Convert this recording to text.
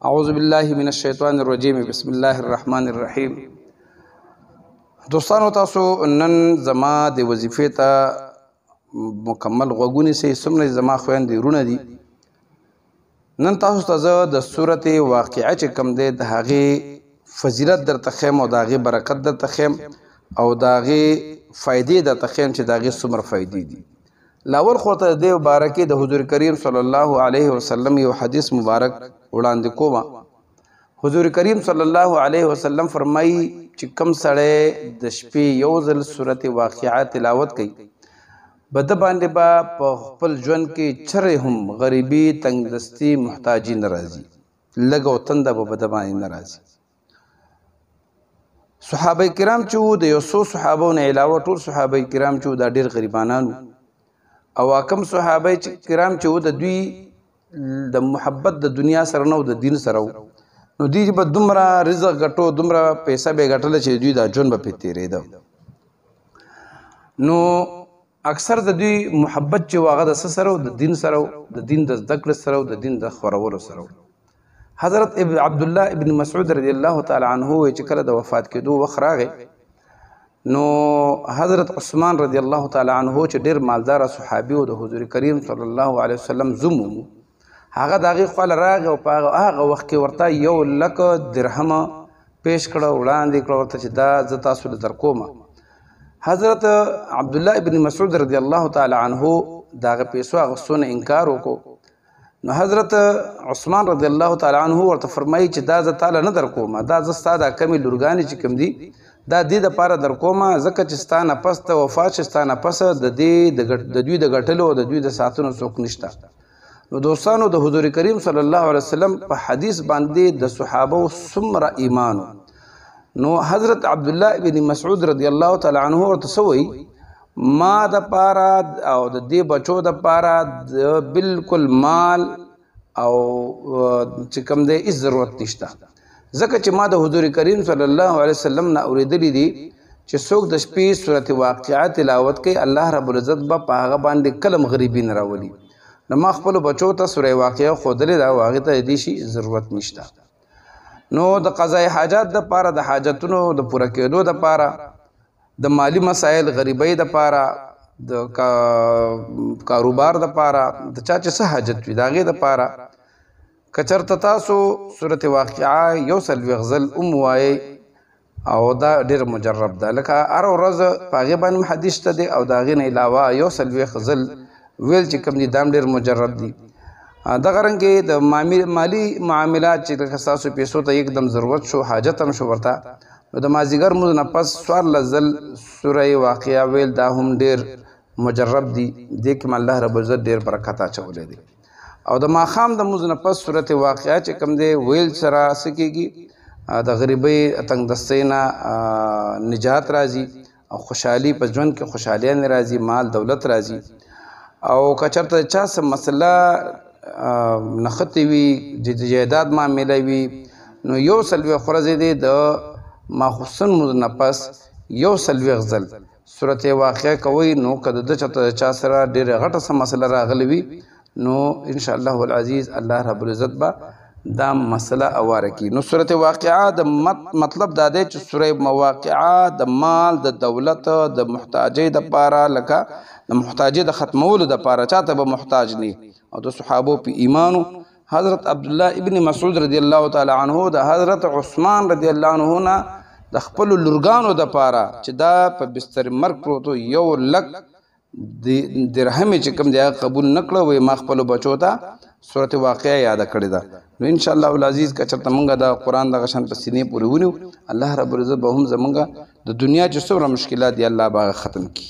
اعوذ بالله من الشیطان الرجیم بسم الله الرحمن الرحیم. دوستانو تاسو نن زما د وظیفې ته مکمل غوږونی سي سمنه زما خويندې رونه دي. نن تاسو ته زه د سورته واقعه چې کم ده د هغه فضیلت در تخیم او د هغه برکت در تخیم او د هغه فائدې در تخیم چې د هغه څومره فائدې دي. لاول خورته د مبارکي د حضور کریم صلی الله علیه وسلم یو حدیث مبارک وړاندې کوم. حضور کریم صلی الله علیه وسلم فرمایي چې کم سړی د شپې یو ځل سورته واقعه تلاوت کوي بد باندې با په خپل ژوند کې چرې هم غریبي تنگدستی محتاجی ناراضي لګو تنده به بد باندې ناراضي. صحابه کرام چې د یو څو صحابو نه علاوه ټول صحابه کرام چې دا ډېر غریبانانو او کم صحابه کرام چې د دوی د محبت د دنیا سره نو د دین سره نو دوی به دومره رزق غټو دومره پیسې به غټل چې دوی دا جون به پیتیرې ده. نو اکثر د دوی محبت چې واغه د سره د دین سره د دین د ذکر سره د دین د خورولو سره. حضرت عبد الله ابن مسعود رضی الله تعالی عنہ چې کله د وفات کېدو وخت راغی نو حضرت عثمان رضی الله تعالی عنہ چې ډیر مالدار صحابي او د حضور کریم صلی الله علیه وسلم زمو هغه دغه خپل راغ او هغه وخت کې ورته 1,00,000 درهم پیش کړه وړاندې کړه ورته چې دا ز تاسو له درکوم. حضرت عبد الله ابن مسعود رضی الله تعالی عنہ دغه پیسو غوښتنه انکار وکړو. نو حضرت عثمان رضی الله تعالی عنہ ورته فرمایي چې دا ز تعالی نه درکوم دا ز ستاده کمی لورګانی چې کم دي دا دې د پاره در کومه ځکه چې ستانه پس ته وفات ستانه پس د دې د دوی د غټلو او د دوی د ساتونو څوک نشته. نو دوستانو د حضور کریم صلی الله علیه وسلم په حدیث باندې د صحابه څومره ایمان. نو حضرت عبد الله ابن مسعود رضی الله تعالی عنہ ورته سوی ما د پاره او د دې بچو د پاره بالکل مال او چې کوم دې ضرورت نشته ځکه چې ما د حضور کریم صلی الله علیه وسلم نه اوریدلی دي چې څوک د شپې سورته واقعه تلاوت کوي الله رب العزت به په هغه باندې کلم غریبی نه راولي. نو ما خپل بچو ته سوره واقعه خودلې دا واغې ته دې شي ضرورت نشته. نو د قضای حاجات د پاره د حاجتونو د پوره کېدو د پاره د مالی مسائل غریبۍ د پاره د کاروبار د پاره د چا چې څه حاجت وي دا غي د پاره کچرته تاسو سورته واقعه یو سل غزل وای او دا ډیر مجرب ده لکه هر ورځ پاغه باندې حدیث ته دی او دا غي نه علاوه یو سل غزل ویل چې کوم دي دام ډیر مجرب دي. دا غرنګ د مالی معاملات چې تاسو پیسو ته एकदम ضرورت شو حاجت هم شو ورته نو د مازیګر مو نه پس سوار لزل سوره واقعه ویل دا هم ډیر مجرب دي د کوم الله رب عزت ډیر برکت اچولې دي. او د ماخام د موز نه پس سورته واقعه چې کم دی ویل سره سکیږي د غریبۍ تنگدستۍ نه نجات راځي او خوشحالي په ژوند کې خوشحالي راځي مال دولت راځي. او کچرته چا څه مسله نختی وي د جیداد معامله وي نو یو سلوي خورزه دی د ماخصن موز نه پس یو سلوي غزل سورته واقعه کوي نو کده د چا سره ډېر غټه سم مسله راغلی وي نو ان شاء الله العزیز الله رب العزت با دا مسله اواره کی. نو سورته واقعه د مطلب دا دی چې سوره مواقعه د مال د دولت د محتاجی د پاره لکه د محتاجی د ختمولو د پاره چاته به محتاج نه او د صحابه په ایمانو. حضرت عبد الله ابن مسعود رضی الله تعالی عنہ د حضرت عثمان رضی الله عنہ نه د خپل لورګانو د پاره چې دا په بستر مرګ پروتو 1,00,000 درهم چې کوم دی قبول نکړه وي ما خپل بچو ته سورته واقعه یاد کړی دا. نو ان شاء الله العزیز کچرته مونږه د قران د غشن په سینې پورې ونیو الله رب العزت به هم زمونږه د دنیا چې څومره مشکلات دی الله باغ ختم کړي.